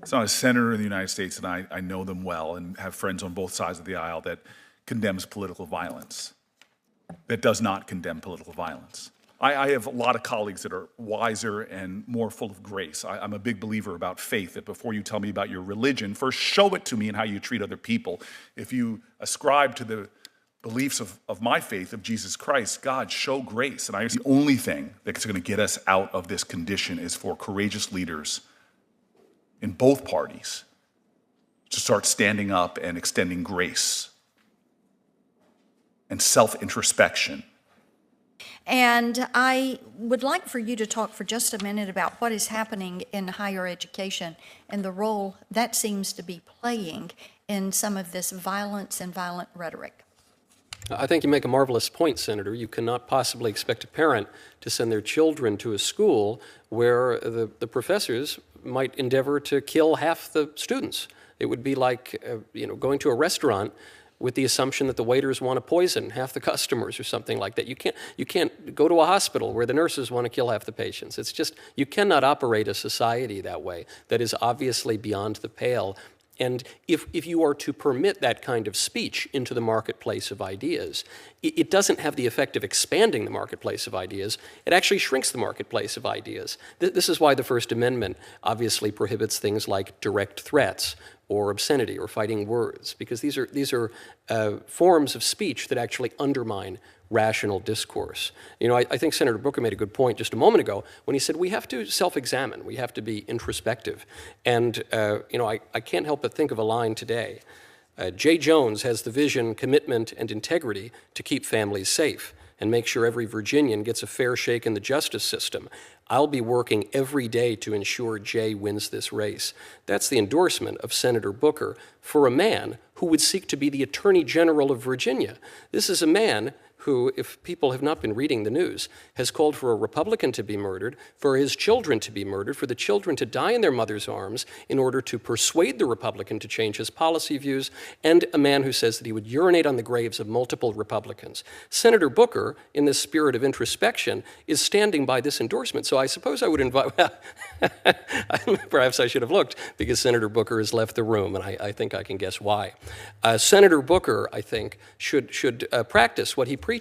So I'm a senator in the United States, and I know them well and have friends on both sides of the aisle that condemns political violence, that does not condemn political violence. I have a lot of colleagues that are wiser and more full of grace. I'm a big believer about faith, that before you tell me about your religion, first show it to me and how you treat other people. If you ascribe to the beliefs of my faith, of Jesus Christ, God, show grace. And the only thing that's going to get us out of this condition is for courageous leaders in both parties to start standing up and extending grace and self-introspection. And I would like for you to talk for just a minute about what is happening in higher education and the role that seems to be playing in some of this violence and violent rhetoric. I think you make a marvelous point, Senator. You cannot possibly expect a parent to send their children to a school where the professors might endeavor to kill half the students. It would be like going to a restaurant with the assumption that the waiters want to poison half the customers or something like that. You can't go to a hospital where the nurses want to kill half the patients. It's just, you cannot operate a society that way. That is obviously beyond the pale. And if you are to permit that kind of speech into the marketplace of ideas, it doesn't have the effect of expanding the marketplace of ideas. It actually shrinks the marketplace of ideas. This is why the First Amendment obviously prohibits things like direct threats or obscenity or fighting words, because these are forms of speech that actually undermine rational discourse. I think Senator Booker made a good point just a moment ago when he said we have to self-examine, we have to be introspective. And I can't help but think of a line today. Jay Jones has the vision, commitment, and integrity to keep families safe and make sure every Virginian gets a fair shake in the justice system. I'll be working every day to ensure Jay wins this race. That's the endorsement of Senator Booker for a man who would seek to be the Attorney General of Virginia. This is a man who, if people have not been reading the news, has called for a Republican to be murdered, for his children to be murdered, for the children to die in their mother's arms in order to persuade the Republican to change his policy views, and a man who says that he would urinate on the graves of multiple Republicans. Senator Booker, in this spirit of introspection, is standing by this endorsement. So I suppose I would invite, perhaps I should have looked, because Senator Booker has left the room, and I think I can guess why. Senator Booker, I think, should practice what he preaches.